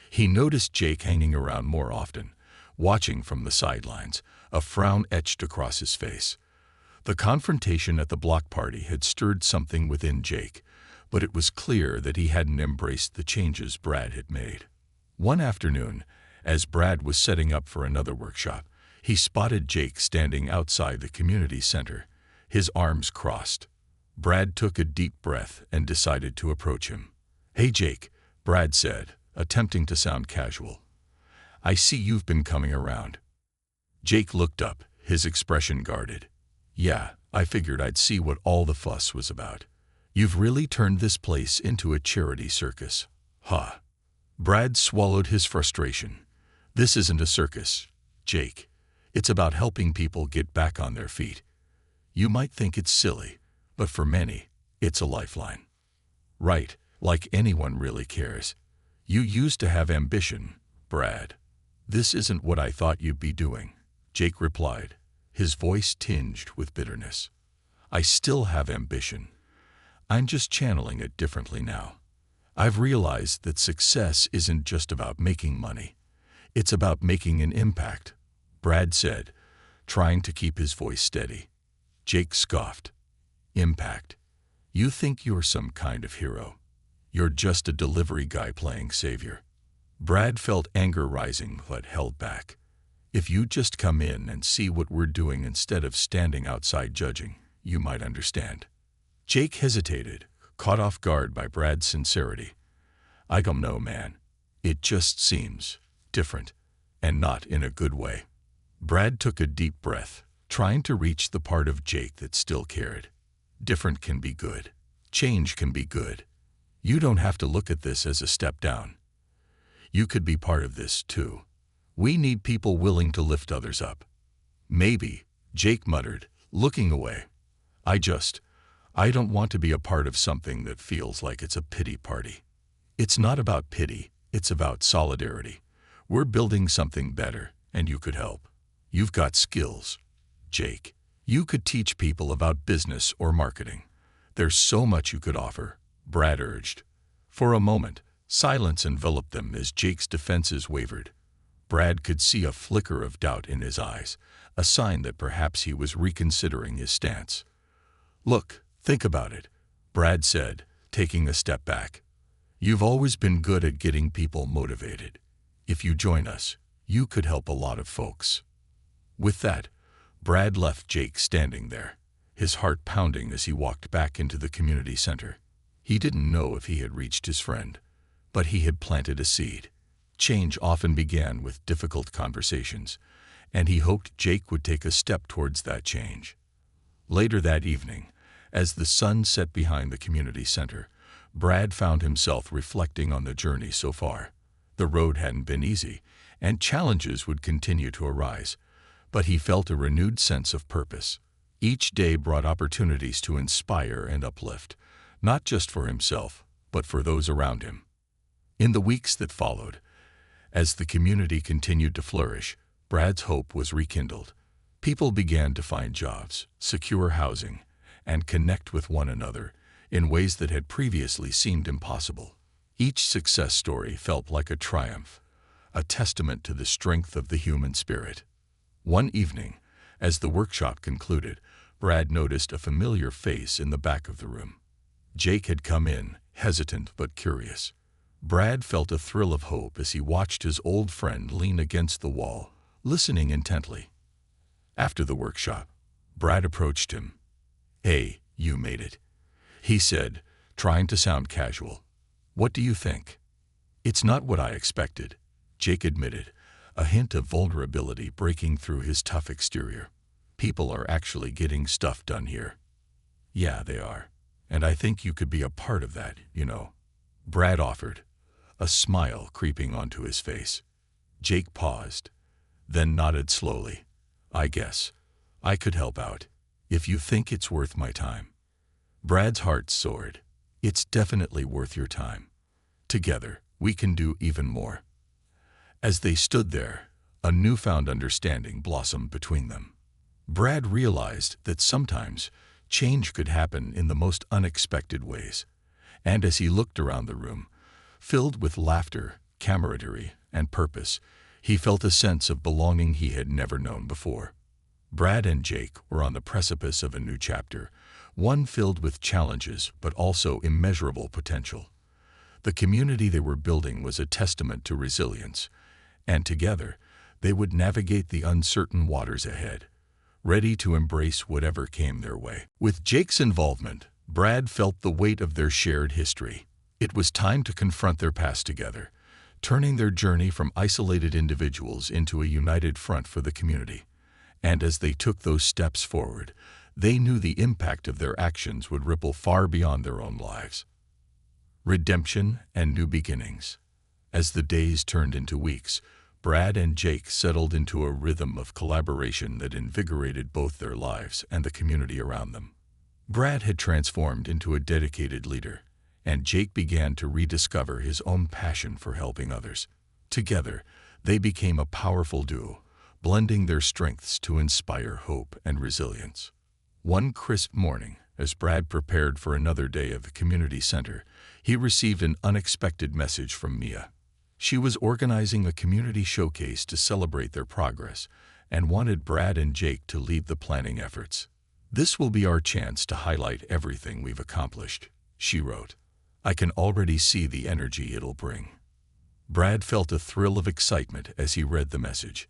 He noticed Jake hanging around more often, watching from the sidelines, a frown etched across his face. The confrontation at the block party had stirred something within Jake, but it was clear that he hadn't embraced the changes Brad had made. One afternoon, as Brad was setting up for another workshop, he spotted Jake standing outside the community center, his arms crossed. Brad took a deep breath and decided to approach him. "Hey Jake," Brad said, attempting to sound casual. "I see you've been coming around." Jake looked up, his expression guarded. "Yeah, I figured I'd see what all the fuss was about. You've really turned this place into a charity circus, huh?" Brad swallowed his frustration. "This isn't a circus, Jake. It's about helping people get back on their feet. You might think it's silly, but for many, it's a lifeline." "Right, like anyone really cares. You used to have ambition, Brad." "This isn't what I thought you'd be doing," Jake replied, his voice tinged with bitterness. "I still have ambition. I'm just channeling it differently now. I've realized that success isn't just about making money. It's about making an impact," Brad said, trying to keep his voice steady. Jake scoffed. "Impact? You think you're some kind of hero. You're just a delivery guy playing savior." Brad felt anger rising but held back. "If you just come in and see what we're doing instead of standing outside judging, you might understand." Jake hesitated, caught off guard by Brad's sincerity. "I don't know, man. It just seems different, and not in a good way." Brad took a deep breath, trying to reach the part of Jake that still cared. "Different can be good. Change can be good. You don't have to look at this as a step down. You could be part of this, too. We need people willing to lift others up." "Maybe," Jake muttered, looking away. I don't want to be a part of something that feels like it's a pity party." "It's not about pity, it's about solidarity. We're building something better, and you could help. You've got skills, Jake. You could teach people about business or marketing. There's so much you could offer, Brad urged. For a moment, silence enveloped them as Jake's defenses wavered. Brad could see a flicker of doubt in his eyes, a sign that perhaps he was reconsidering his stance. Look, think about it, Brad said, taking a step back. You've always been good at getting people motivated. If you join us, you could help a lot of folks. With that, Brad left Jake standing there, his heart pounding as he walked back into the community center. He didn't know if he had reached his friend, but he had planted a seed. Change often began with difficult conversations, and he hoped Jake would take a step towards that change. Later that evening, as the sun set behind the community center, Brad found himself reflecting on the journey so far. The road hadn't been easy, and challenges would continue to arise, but he felt a renewed sense of purpose. Each day brought opportunities to inspire and uplift, not just for himself, but for those around him. In the weeks that followed, as the community continued to flourish, Brad's hope was rekindled. People began to find jobs, secure housing, and connect with one another in ways that had previously seemed impossible. Each success story felt like a triumph, a testament to the strength of the human spirit. One evening, as the workshop concluded, Brad noticed a familiar face in the back of the room. Jake had come in, hesitant but curious. Brad felt a thrill of hope as he watched his old friend lean against the wall, listening intently. After the workshop, Brad approached him. "Hey, you made it," he said, trying to sound casual. "What do you think?" "It's not what I expected," Jake admitted, a hint of vulnerability breaking through his tough exterior. "People are actually getting stuff done here." "Yeah, they are. And I think you could be a part of that, you know," Brad offered, a smile creeping onto his face. Jake paused, then nodded slowly. "I guess I could help out, if you think it's worth my time." Brad's heart soared. "It's definitely worth your time. Together, we can do even more." As they stood there, a newfound understanding blossomed between them. Brad realized that sometimes change could happen in the most unexpected ways, and as he looked around the room, filled with laughter, camaraderie, and purpose, he felt a sense of belonging he had never known before. Brad and Jake were on the precipice of a new chapter, one filled with challenges but also immeasurable potential. The community they were building was a testament to resilience, and together they would navigate the uncertain waters ahead, ready to embrace whatever came their way. With Jake's involvement, Brad felt the weight of their shared history. It was time to confront their past together, turning their journey from isolated individuals into a united front for the community. And as they took those steps forward, they knew the impact of their actions would ripple far beyond their own lives. Redemption and new beginnings. As the days turned into weeks, Brad and Jake settled into a rhythm of collaboration that invigorated both their lives and the community around them. Brad had transformed into a dedicated leader, and Jake began to rediscover his own passion for helping others. Together, they became a powerful duo, blending their strengths to inspire hope and resilience. One crisp morning, as Brad prepared for another day at the community center, he received an unexpected message from Mia. She was organizing a community showcase to celebrate their progress and wanted Brad and Jake to lead the planning efforts. "This will be our chance to highlight everything we've accomplished," she wrote. "I can already see the energy it'll bring." Brad felt a thrill of excitement as he read the message.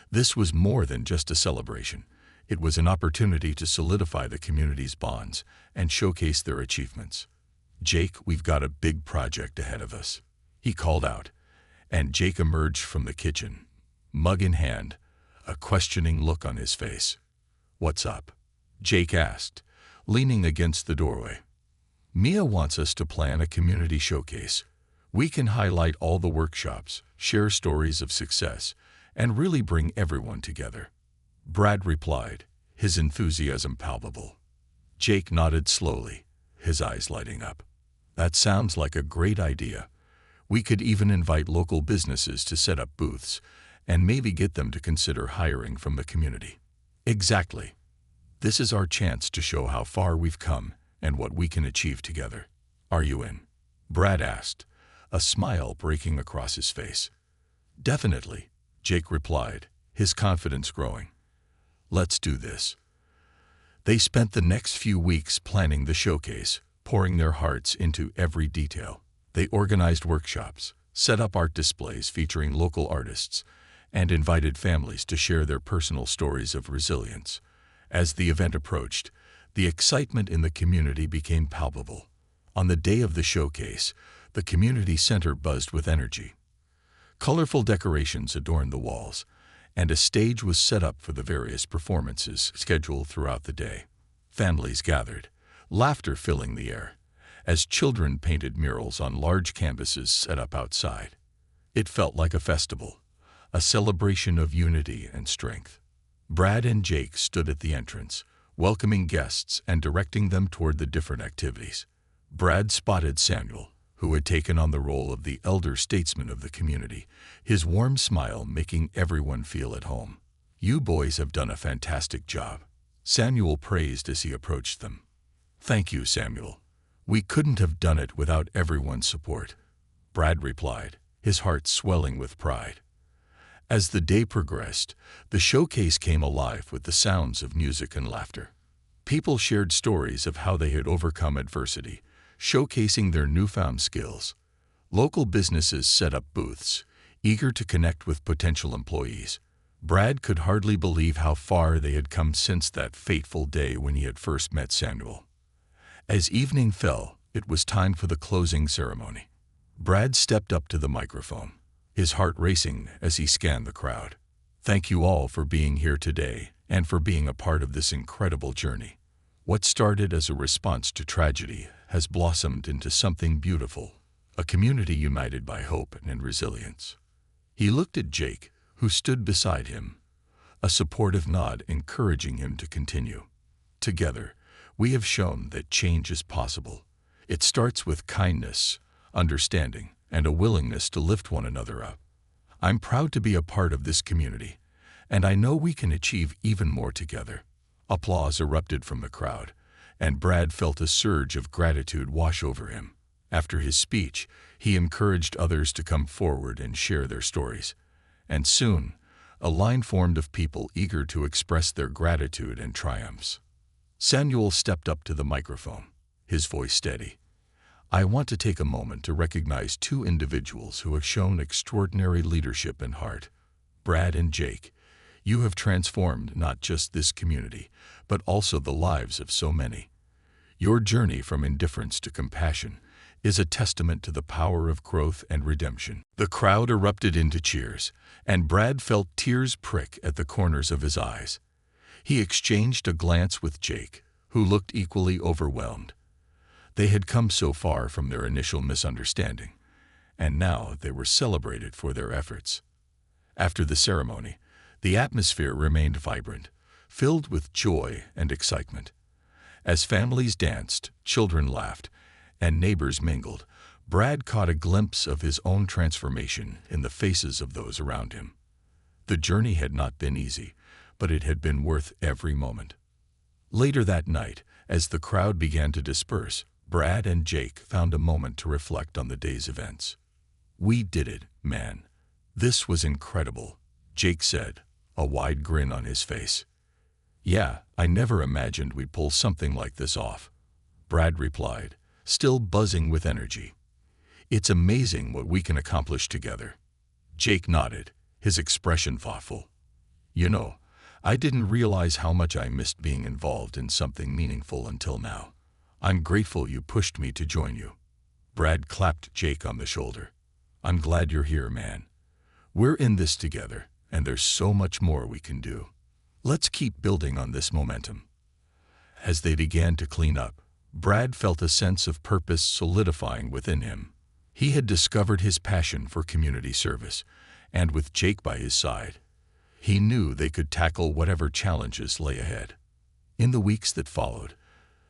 This was more than just a celebration. It was an opportunity to solidify the community's bonds and showcase their achievements. "Jake, we've got a big project ahead of us," he called out, and Jake emerged from the kitchen, mug in hand, a questioning look on his face. "What's up?" Jake asked, leaning against the doorway. "Mia wants us to plan a community showcase. We can highlight all the workshops, share stories of success, and really bring everyone together." Brad replied, his enthusiasm palpable. Jake nodded slowly, his eyes lighting up. "That sounds like a great idea. We could even invite local businesses to set up booths, and maybe get them to consider hiring from the community. Exactly. This is our chance to show how far we've come and what we can achieve together. Are you in? Brad asked, a smile breaking across his face. Definitely, Jake replied, his confidence growing. Let's do this. They spent the next few weeks planning the showcase, pouring their hearts into every detail. They organized workshops, set up art displays featuring local artists, and invited families to share their personal stories of resilience. As the event approached, the excitement in the community became palpable. On the day of the showcase, the community center buzzed with energy. Colorful decorations adorned the walls, and a stage was set up for the various performances scheduled throughout the day. Families gathered, laughter filling the air, as children painted murals on large canvases set up outside. It felt like a festival, a celebration of unity and strength. Brad and Jake stood at the entrance, welcoming guests and directing them toward the different activities. Brad spotted Samuel, who had taken on the role of the elder statesman of the community, his warm smile making everyone feel at home. You boys have done a fantastic job, Samuel praised as he approached them. Thank you, Samuel. We couldn't have done it without everyone's support, Brad replied, his heart swelling with pride. As the day progressed, the showcase came alive with the sounds of music and laughter. People shared stories of how they had overcome adversity, showcasing their newfound skills. Local businesses set up booths, eager to connect with potential employees. Brad could hardly believe how far they had come since that fateful day when he had first met Samuel. As evening fell, it was time for the closing ceremony. Brad stepped up to the microphone, his heart racing as he scanned the crowd. Thank you all for being here today and for being a part of this incredible journey. What started as a response to tragedy has blossomed into something beautiful, a community united by hope and resilience. He looked at Jake, who stood beside him, a supportive nod encouraging him to continue. Together, we have shown that change is possible. It starts with kindness, understanding, and a willingness to lift one another up. I'm proud to be a part of this community, and I know we can achieve even more together. Applause erupted from the crowd, and Brad felt a surge of gratitude wash over him. After his speech, he encouraged others to come forward and share their stories. And soon, a line formed of people eager to express their gratitude and triumphs. Samuel stepped up to the microphone, his voice steady. I want to take a moment to recognize two individuals who have shown extraordinary leadership and heart. Brad and Jake, you have transformed not just this community, but also the lives of so many. Your journey from indifference to compassion is a testament to the power of growth and redemption. The crowd erupted into cheers, and Brad felt tears prick at the corners of his eyes. He exchanged a glance with Jake, who looked equally overwhelmed. They had come so far from their initial misunderstanding, and now they were celebrated for their efforts. After the ceremony, the atmosphere remained vibrant, filled with joy and excitement. As families danced, children laughed, and neighbors mingled, Brad caught a glimpse of his own transformation in the faces of those around him. The journey had not been easy, but it had been worth every moment. Later that night, as the crowd began to disperse, Brad and Jake found a moment to reflect on the day's events. We did it, man. This was incredible, Jake said, a wide grin on his face. Yeah, I never imagined we'd pull something like this off, Brad replied, still buzzing with energy. It's amazing what we can accomplish together. Jake nodded, his expression thoughtful. You know, I didn't realize how much I missed being involved in something meaningful until now. I'm grateful you pushed me to join you. Brad clapped Jake on the shoulder. I'm glad you're here, man. We're in this together, and there's so much more we can do. Let's keep building on this momentum. As they began to clean up, Brad felt a sense of purpose solidifying within him. He had discovered his passion for community service, and with Jake by his side, he knew they could tackle whatever challenges lay ahead. In the weeks that followed,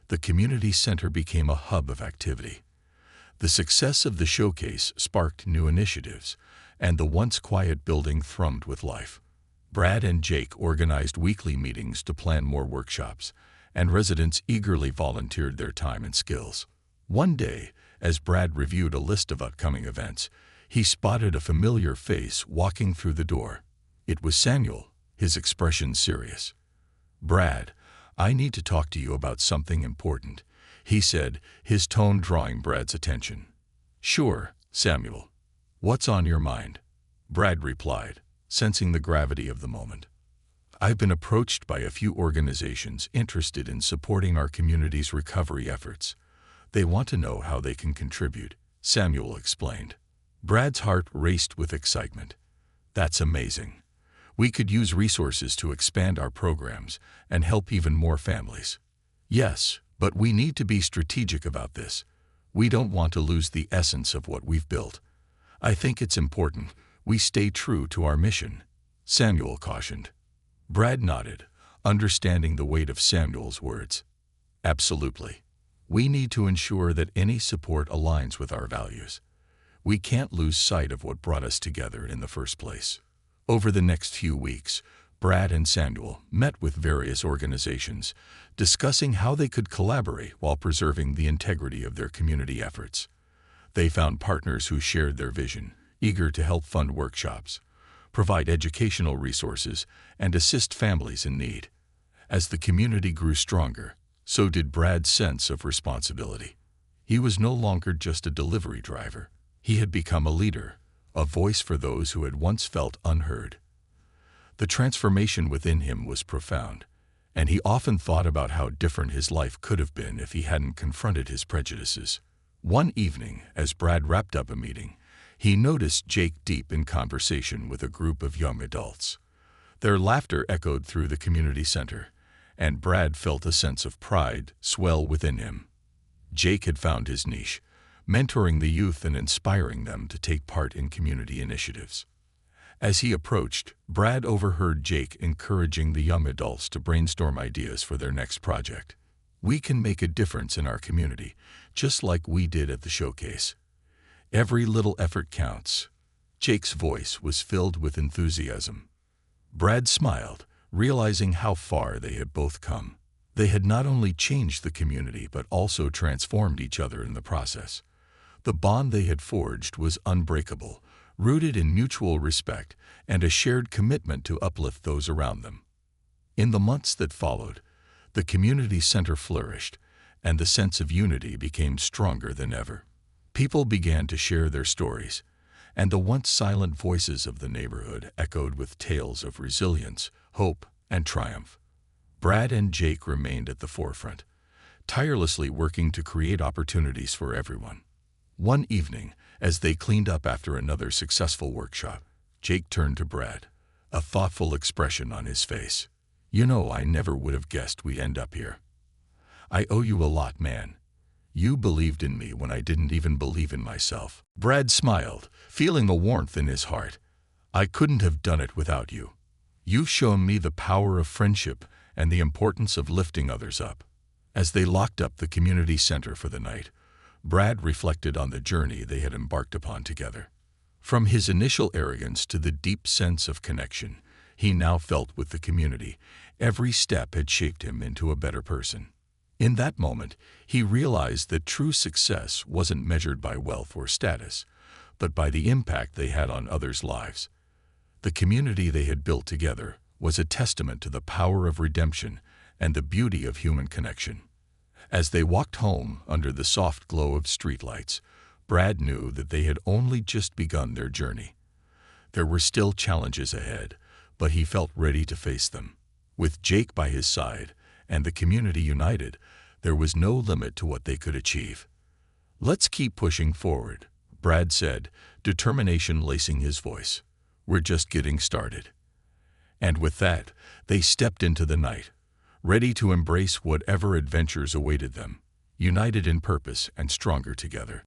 the community center became a hub of activity. The success of the showcase sparked new initiatives, and the once quiet building thrummed with life. Brad and Jake organized weekly meetings to plan more workshops, and residents eagerly volunteered their time and skills. One day, as Brad reviewed a list of upcoming events, he spotted a familiar face walking through the door. It was Samuel, his expression serious. "Brad, I need to talk to you about something important," he said, his tone drawing Brad's attention. "Sure, Samuel. What's on your mind?" Brad replied, sensing the gravity of the moment. "I've been approached by a few organizations interested in supporting our community's recovery efforts. They want to know how they can contribute," Samuel explained. Brad's heart raced with excitement. "That's amazing. We could use resources to expand our programs and help even more families." "Yes, but we need to be strategic about this. We don't want to lose the essence of what we've built. I think it's important we stay true to our mission," Samuel cautioned. Brad nodded, understanding the weight of Samuel's words. "Absolutely. We need to ensure that any support aligns with our values. We can't lose sight of what brought us together in the first place." Over the next few weeks, Brad and Samuel met with various organizations, discussing how they could collaborate while preserving the integrity of their community efforts. They found partners who shared their vision, eager to help fund workshops, provide educational resources, and assist families in need. As the community grew stronger, so did Brad's sense of responsibility. He was no longer just a delivery driver. He had become a leader, a voice for those who had once felt unheard. The transformation within him was profound, and he often thought about how different his life could have been if he hadn't confronted his prejudices. One evening, as Brad wrapped up a meeting, he noticed Jake deep in conversation with a group of young adults. Their laughter echoed through the community center, and Brad felt a sense of pride swell within him. Jake had found his niche, mentoring the youth and inspiring them to take part in community initiatives. As he approached, Brad overheard Jake encouraging the young adults to brainstorm ideas for their next project. "We can make a difference in our community, just like we did at the showcase. Every little effort counts." Jake's voice was filled with enthusiasm. Brad smiled, realizing how far they had both come. They had not only changed the community but also transformed each other in the process. The bond they had forged was unbreakable, rooted in mutual respect and a shared commitment to uplift those around them. In the months that followed, the community center flourished, and the sense of unity became stronger than ever. People began to share their stories, and the once silent voices of the neighborhood echoed with tales of resilience, hope, and triumph. Brad and Jake remained at the forefront, tirelessly working to create opportunities for everyone. One evening, as they cleaned up after another successful workshop, Jake turned to Brad, a thoughtful expression on his face. "You know, I never would have guessed we'd end up here. I owe you a lot, man. You believed in me when I didn't even believe in myself." Brad smiled, feeling the warmth in his heart. "I couldn't have done it without you. You've shown me the power of friendship and the importance of lifting others up." As they locked up the community center for the night, Brad reflected on the journey they had embarked upon together. From his initial arrogance to the deep sense of connection he now felt with the community, every step had shaped him into a better person. In that moment, he realized that true success wasn't measured by wealth or status, but by the impact they had on others' lives. The community they had built together was a testament to the power of redemption and the beauty of human connection. As they walked home under the soft glow of streetlights, Brad knew that they had only just begun their journey. There were still challenges ahead, but he felt ready to face them. With Jake by his side and the community united, there was no limit to what they could achieve. "Let's keep pushing forward," Brad said, determination lacing his voice. "We're just getting started." And with that, they stepped into the night, ready to embrace whatever adventures awaited them, united in purpose and stronger together.